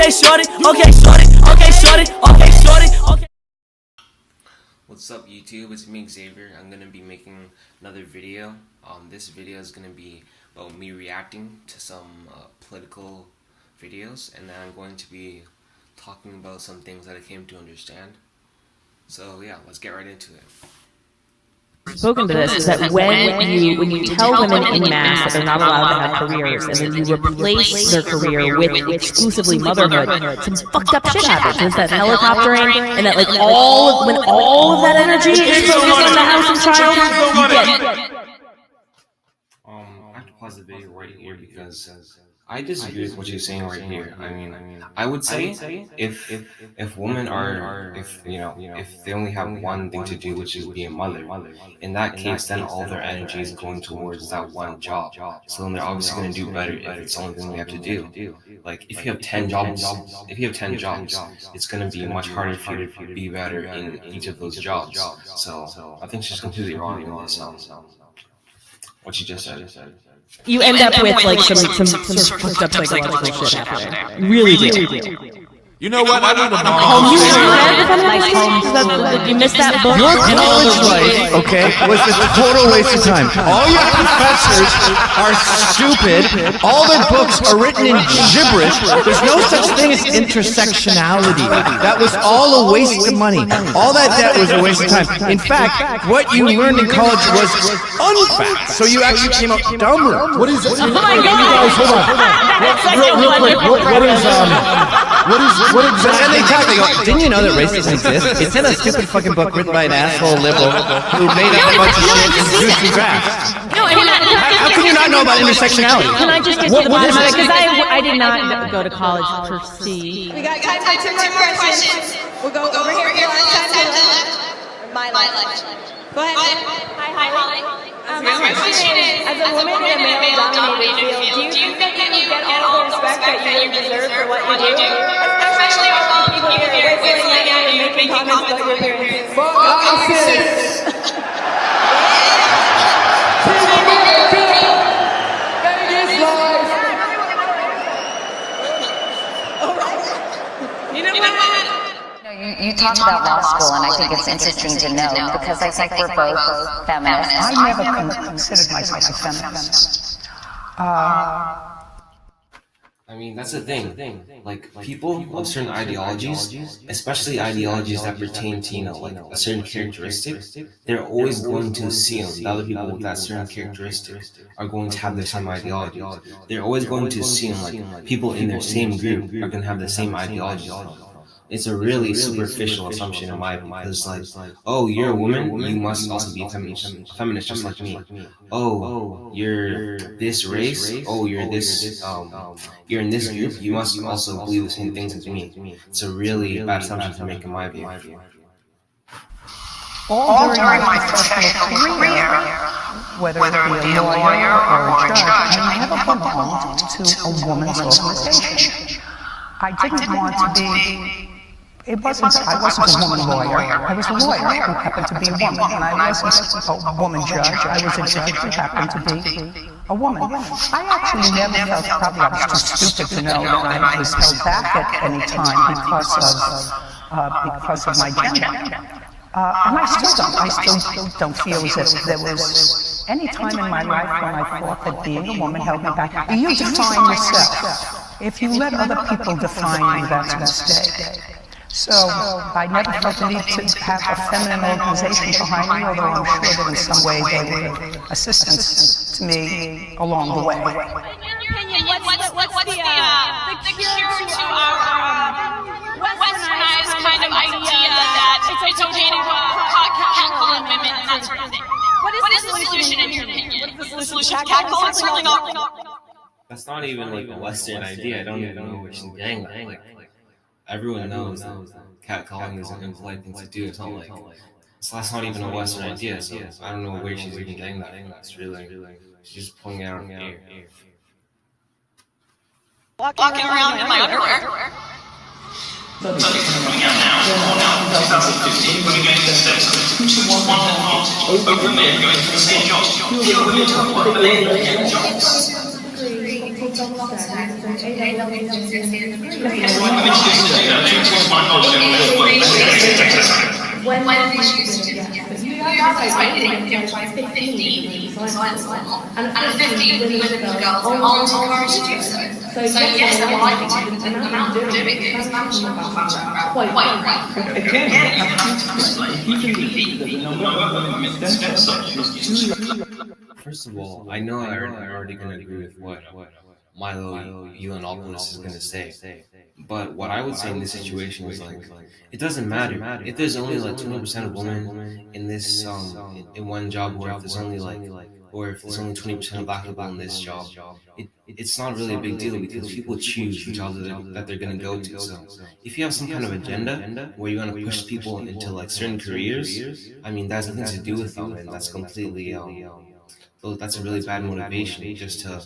okay, shorty, okay, shorty, okay, shorty, okay, shorty, okay. What's up YouTube, it's me Xavier. I'm going to be making another video. This video is going to be about me reacting to some political videos, and then I'm going to be talking about some things that I came to understand. So yeah, let's get right into it. Spoken to this is that when you tell women in mass that they're not allowed to have careers, and then you replace their career with exclusively motherhood, some fucked up shit happens. There's that helicoptering, and that when all of that energy is focused on the house and child, you get. I have to pause the video right here because I disagree with what you're saying right here. I would say if women are if they only have one thing to do, which is be a mother, in that case, then all their energy is going towards that one job. So then they're obviously going to do better if it's the only thing they have to do. Like if you have 10 jobs, it's going to be much harder for you to be better in each of those jobs. So I think she's completely wrong in this. What she just said. You end up with like some fucked up psychological shit happening. Really do. You know what? I want to You missed that book. Your college life, okay, was a total waste of time. All your professors are stupid. All their books are written in gibberish. There's no such thing as intersectionality. That was all a waste of money. All that debt was a waste of time. In fact, what you learned in college was unfact. So you actually came out dumber. What is it? Oh my God! Hold on. Real quick. What exactly? And they talk, they go, didn't you know that race doesn't exist? It's in a stupid fucking book written by an asshole liberal who made up a bunch of shit and drew some graphs. No, I mean, How can you not know about intersectionality? can I just get to the bottom of it? Because I did not go to college per se. We got time for two more questions. We'll go over here to the left. My left. Go ahead. Hi, Holly. My question is, as a woman in a male-dominated field, do you think that you get all the respect that you deserve for what you do? Especially with all the people here whistling at you and making comments about your appearance. Fuck ISIS! You know what? You talk about law school, and I think it's interesting to know because I think we're both feminists. I never considered myself a feminist. That's the thing. Like people of certain ideologies, especially ideologies that pertain to like a certain characteristic, they're always going to assume that other people with that certain characteristic are going to have the same ideology. They're always going to assume like people in their same group are going to have the same ideology. It's a really superficial assumption in my opinion, because like, oh, you're a woman, you must also be a feminist just like me. Oh, you're this race, oh, you're this, you're in this group, you must also believe the same things as me. It's a really bad assumption to make in my view. All during my professional career, whether it be a lawyer or a judge, I never belonged to a woman's organization. I didn't want to be. I wasn't a woman lawyer. I was a lawyer who happened to be a woman, and I wasn't a woman judge. I was a judge who happened to be a woman. I actually never felt, probably I was too stupid to know that I was held back at any time because of my gender. And I still don't feel as if there was any time in my life when I thought that being a woman held me back. You define yourself. If you let other people define you, that's a mistake. So I never felt the need to have a feminine organization behind me, although I'm sure that in some way they were assistance to me along the way. In your opinion, what's the cure to our westernized kind of idea that it's okay to catcall women and that sort of thing? What is the solution in your opinion? What is the solution? Catcall is really not. That's not even like a Western idea. I don't even know where she's getting that. Like everyone knows that catcalling is an impolite thing to do. It's not like that's not even a Western idea. So I don't know where she's even getting that. It's really she's just pulling it out of the air. Walking around in my underwear. So it's coming out now, 2015, when we go to the steps of 2 to 1.5 of women going for the same job. Fewer women talk about the labor jobs. And at 15, women and girls aren't encouraged to do so. So yes, they're more likely to, and the amount of doing it is actually quite well. Again, if you believe that the number of women with stem cells is too low. First of all, I know I'm already going to agree with what Milo Yiannopoulos is going to say. But what I would say in this situation is like, it doesn't matter. If there's only like 20% of women in this, in one job, or if there's only like, or if there's only 20% of black people in this job, it's not really a big deal because people choose the job that they're going to go to. So if you have some kind of agenda where you want to push people into like certain careers, I mean, that's nothing to do with them, and that's completely, that's a really bad motivation just to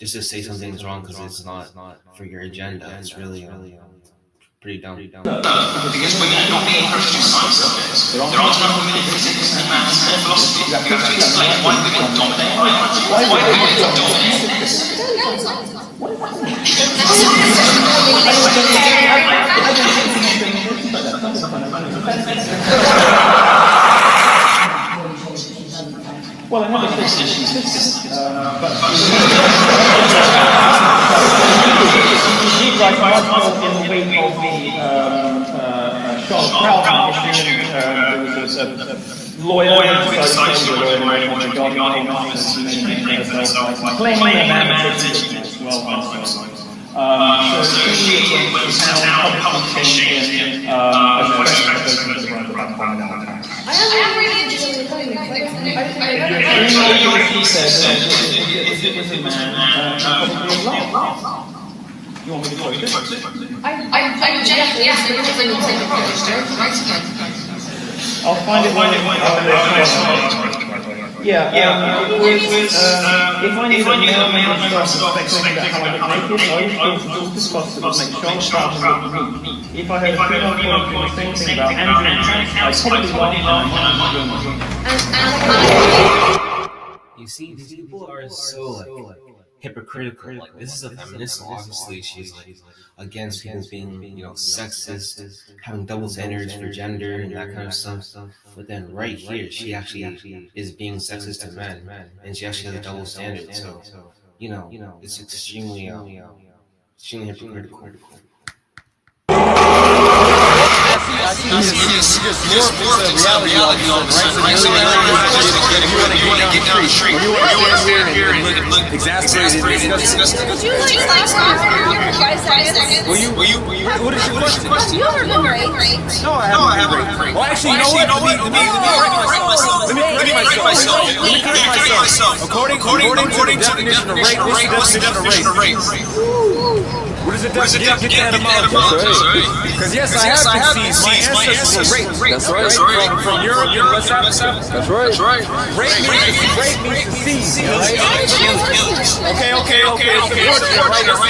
say something is wrong because it's not for your agenda. It's really pretty dumb. No, because we're not being encouraged to do science subjects. There aren't enough women in physics and maths and philosophy. You have to explain why women dominate biology. Why women dominate physics. Well, I have a physician's assistant, but she writes an article in the wake of the Charles Proudman issue. There was a lawyer who decided to be a lawyer in the Guardian office and named herself by claiming a man said she was well suicide. So she was now publishing in I am really interested in the comment. He said that if it was a man, probably a laugh. You want me to quote it? I reject yes, because I don't think the I'll find it when yeah, if I knew that male started speculating about how I look naked, I would go to all the spots that would make Charles Proudman look neat. If I heard a female point doing the same thing about Andrew and I'd probably laugh and You see, these people are so like hypocritical. Like, this is a feminist, so obviously she's like against people being, sexist, having double standards for gender and that kind of stuff. But then right here, she actually is being sexist to men, and she actually has a double standard. So, it's extremely hypocritical. Just more of reality all of a sudden, right? So you want to get down the street. You want to stand here and look exasperated and disgusted. Would you like to stop for 5 seconds? What is your question? You ever been raped? No, I haven't been raped. Well, actually, you know what? Let me correct myself. According to the definition of rape, what's the definition of rape? What does it get that amount of? Because yes, I have been seized. My ancestors were raped. That's right. From Europe and West Africa. That's right. Rape means to seize. Okay.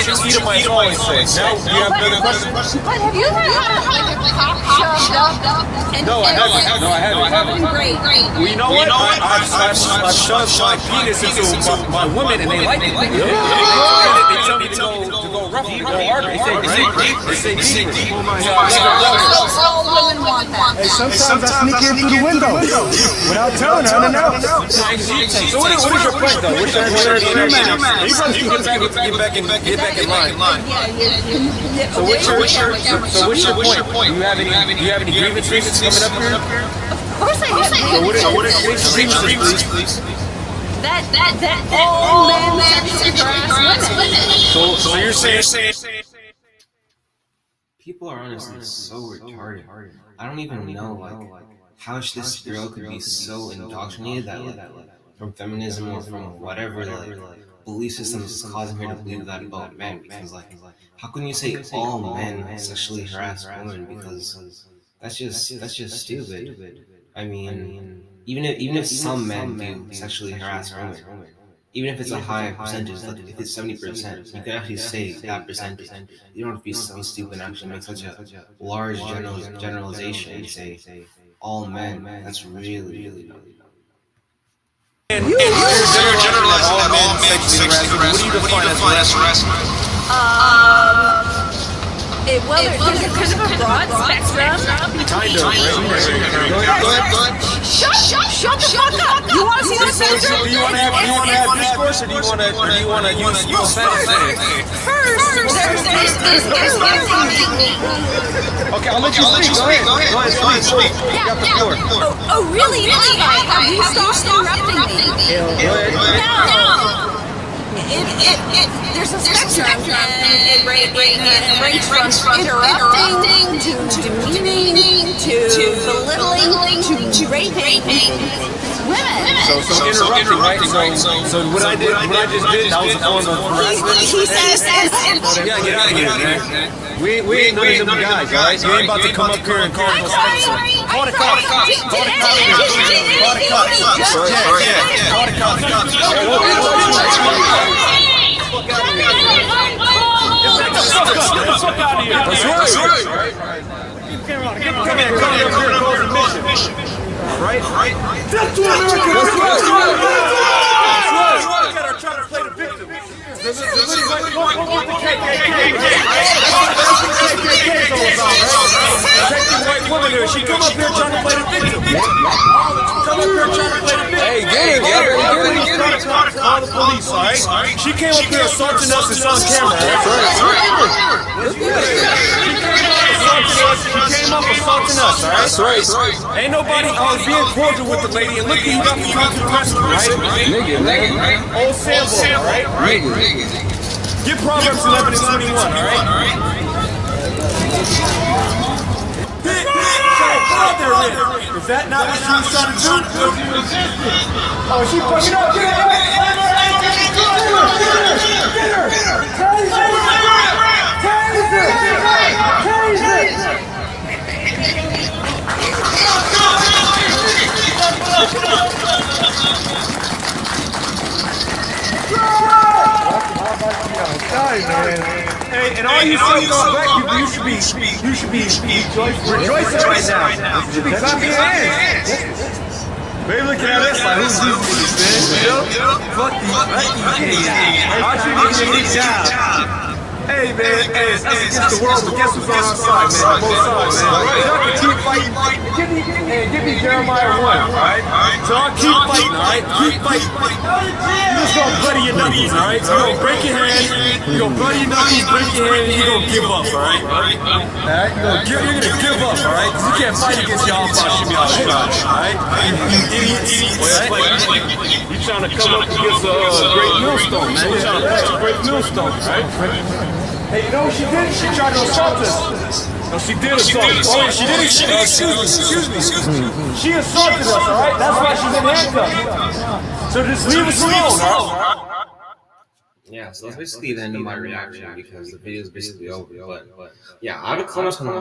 That's the Edomite always say. Now, do you have another question? But have you ever had a cock shoved up? No, I haven't. Great. Well, you know what? I've shoved my penis into my women, and they like it. They tell me to go rough, to go harder. They say deep. All women want that. Hey, sometimes I sneak in through the window without telling her unannounced. So what is your point, though? What's your get back in line. So what's your point? Do you have any grievances coming up here? Of course I do. So what is your grievances, please? That all men sexually harass women. So you're saying People are honestly so retarded. I don't even know how this girl could be so indoctrinated that from feminism or from whatever belief system is causing her to believe that about men. Because how can you say all men sexually harass women? Because that's just stupid. I mean, even if some men do sexually harass women, even if it's a high percentage, if it's 70%, you can actually say that percentage. You don't have to be so stupid and actually make such a large generalization and say all men. That's really dumb. And you're generalizing that all men sexually harass. What do you define as harassment? There's a kind of a broad spectrum. Kind of, right? Go ahead. Shut the fuck up! You want to see the spectrum? Do you want to have discourse, or do you want to use fantasy? First, there's Okay, I'll let you speak. Go ahead, speak. You got the floor. Oh, really? Have you stopped interrupting me? No. There's a spectrum, and it ranges from interrupting to demeaning to belittling to raping women. So interrupting, right? So what I just did, that was a form of harassment. He says, Yeah, get out of here, man. We ain't none of them guys, alright? You ain't about to come up here and call us Spencer. Call the cops. Call the cops. Call the cops. That's right. Come here, cause a mission. Right? That's what America is. That's right. We gotta try to play the victim. That's what the KKK is all about, right? Protecting white women here. She come up here trying to play the victim. Come up here trying to play the victim. Hey, get her. Call the police, all right? She came up here assaulting us. It's on camera. That's right. She came up assaulting us, all right? That's right. Ain't nobody being cordial with the lady, and look who you got to come to the rescue, right? Nigga. Old Sambo, right? Get Proverbs 11 and 21, all right? Is that not what she was trying to do? Oh, she fucking up. Get Hey, and all you so-called black people, you should be rejoicing right now. You should be clapping your hands. Baby, looking at us like, who's these niggas, man? Fuck these gays. I should be getting job. Hey, man, it's against the world, but guess who's on our side, man? Both sides, man. Y'all can keep fighting. Give me Jeremiah 1, alright? So I'll keep fighting, alright? Keep fighting. You just gonna bloody your knuckles, alright? So you're gonna break your hand, you're gonna bloody your knuckles, break your hand, and you're gonna give up, alright? Alright? You're gonna give up, alright? Because you can't fight against y'all if I should be out of shot, alright? You idiots, alright? You trying to come up against a great millstone, man. You trying to punch a great millstone, right? Hey, you know what she did? She tried to assault us. No, she did assault us. Oh, she did. Excuse me. She assaulted us, all right? That's why she's in handcuffs. So just leave us alone, all right? Yeah, so that's basically the end of my reaction because the video is basically over. But yeah, I have a comment on the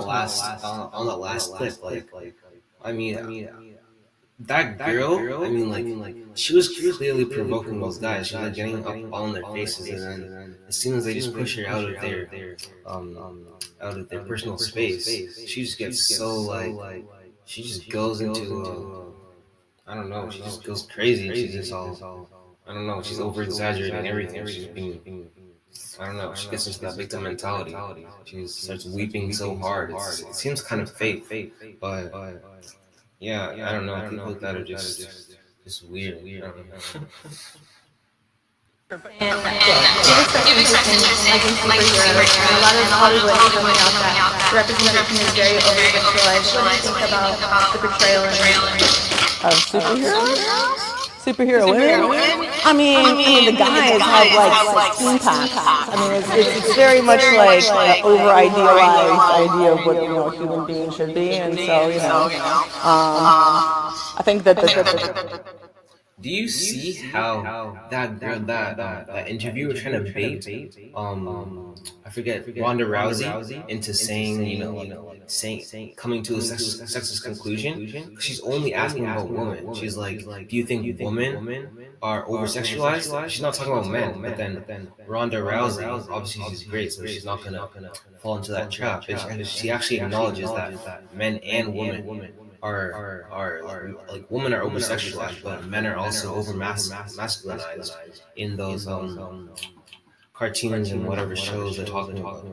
last clip. Like, I mean, that girl. I mean, like, she was clearly provoking those guys. She was like, getting up on their faces, and then as soon as they just push her out of their personal space, she just gets so like, she just goes into I don't know. She just goes crazy, and she's just all. I don't know. She's over exaggerating everything. She's being. I don't know. She gets into that victim mentality. She starts weeping so hard. It seems kind of fake, but yeah, I don't know. People like that are just weird. I don't know. And it was such interesting, like superhero. A lot of Hollywood is coming out that representation is very over-sexualized. What do you think about the portrayal of superheroes? Superhero women? I mean, the guys have like skin packs. I mean, it's very much like an over-idealized idea of what a human being should be, and so I think that Do you see how that girl, that interviewer trying to bait, I forget, Ronda Rousey into saying, saying coming to a sexist conclusion? She's only asking about women. She's like, do you think women are over-sexualized? She's not talking about men, but then Ronda Rousey, obviously she's great, so she's not gonna fall into that trap. She actually acknowledges that men and women are like women are over-sexualized, but men are also over-masculinized in those cartoons and whatever shows they're talking about.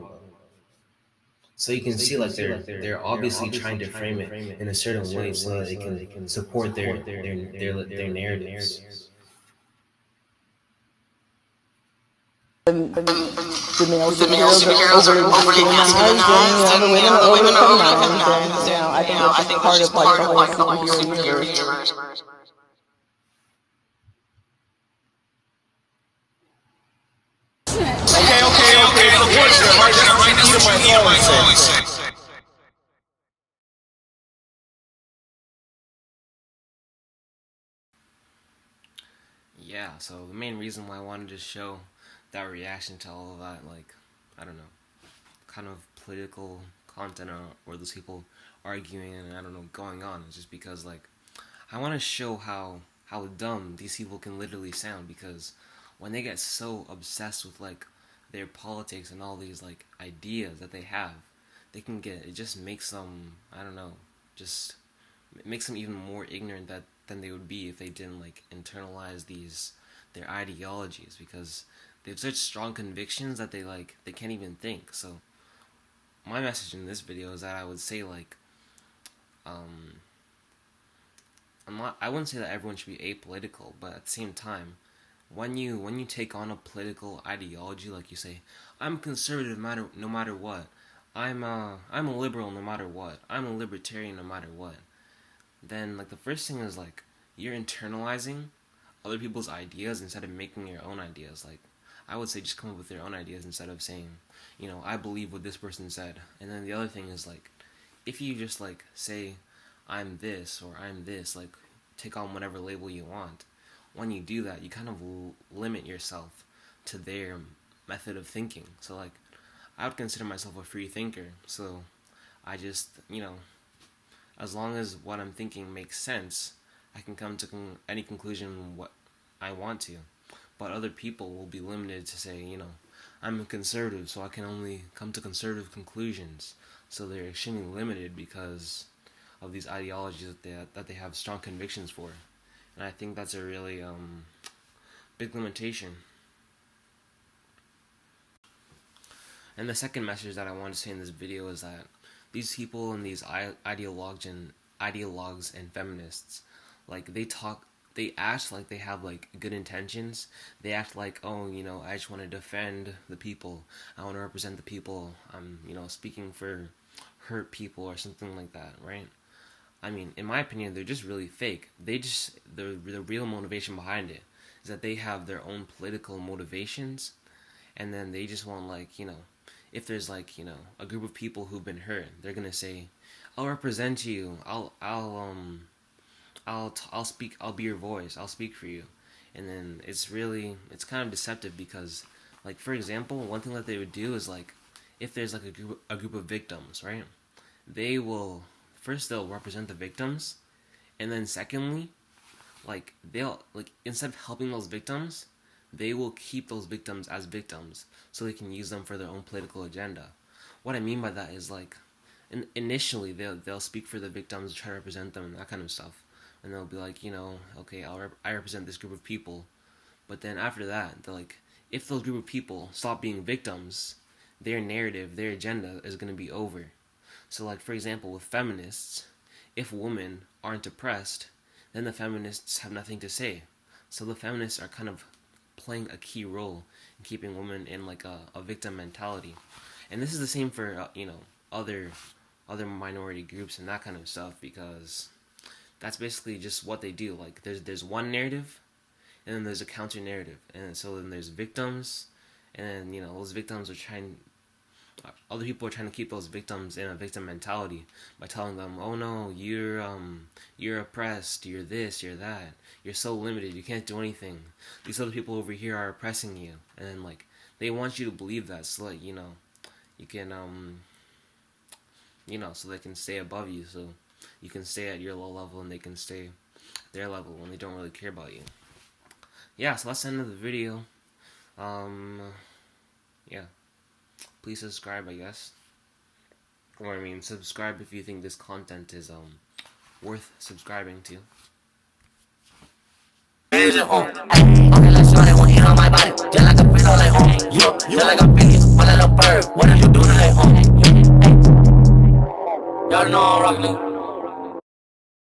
So you can see like they're obviously trying to frame it in a certain way so that they can support their narratives. The male superheroes are overly masculinized, and the women are overly feminized, and I think that's just part of like the whole superhero universe. Yeah, so the main reason why I wanted to show that reaction to all of that, like, I don't know, kind of political content or those people arguing and, I don't know, going on, is just because, like, I want to show how dumb these people can literally sound, because when they get so obsessed with, like, their politics and all these, like, ideas that they have, they can get, it just makes them, I don't know, just, it makes them even more ignorant than they would be if they didn't, like, internalize their ideologies, because they have such strong convictions that they can't even think. So my message in this video is that I would say, like, I wouldn't say that everyone should be apolitical, but at the same time, when you take on a political ideology, like you say, I'm conservative no matter what, I'm a liberal no matter what, I'm a libertarian no matter what, then, like, the first thing is, like, you're internalizing other people's ideas instead of making your own ideas. Like, I would say just come up with your own ideas instead of saying, you know, I believe what this person said. And then the other thing is, like, if you just, like, say, I'm this or I'm this, like, take on whatever label you want, when you do that, you kind of limit yourself to their method of thinking. So, like, I would consider myself a free thinker, so I just, you know, as long as what I'm thinking makes sense, I can come to any conclusion what I want to. But other people will be limited to say, you know, I'm a conservative, so I can only come to conservative conclusions. So they're extremely limited because of these ideologies that they have strong convictions for. And I think that's a really big limitation. And the second message that I want to say in this video is that these people and these ideologues and feminists, like, they act like they have, like, good intentions. They act like, oh, you know, I just want to defend the people, I want to represent the people, I'm, you know, speaking for hurt people or something like that, right? I mean, in my opinion, they're just really fake. The real motivation behind it is that they have their own political motivations, and then they just want, like, you know, if there's, like, you know, a group of people who've been hurt, they're gonna say, I'll represent you, I'll speak, I'll be your voice, I'll speak for you. And then it's kind of deceptive because, like, for example, one thing that they would do is, like, if there's, like, a group of victims, right, they'll represent the victims, and then secondly, like, instead of helping those victims, they will keep those victims as victims so they can use them for their own political agenda. What I mean by that is, like, initially they'll speak for the victims, try to represent them and that kind of stuff, and they'll be like, you know, okay, I represent this group of people, but then after that, they're like, if those group of people stop being victims, their narrative, their agenda is going to be over. So, like, for example, with feminists, if women aren't oppressed, then the feminists have nothing to say. So the feminists are kind of playing a key role in keeping women in, like, a victim mentality. And this is the same for, you know, other minority groups and that kind of stuff, because that's basically just what they do. Like, there's one narrative, and then there's a counter narrative, and so then there's victims, and then, you know, those victims other people are trying to keep those victims in a victim mentality by telling them, oh no, you're oppressed, you're this, you're that, you're so limited, you can't do anything, these other people over here are oppressing you. And then, like, they want you to believe that so, like, you know, you can you know, so they can stay above you, so you can stay at your low level and they can stay their level when they don't really care about you. Yeah, so that's the end of the video. Yeah, please subscribe, I guess. Or, I mean, subscribe if you think this content is worth subscribing to. Okay, let's start it. One hand on my body, just like a fiddle, like, know I'm rocking it.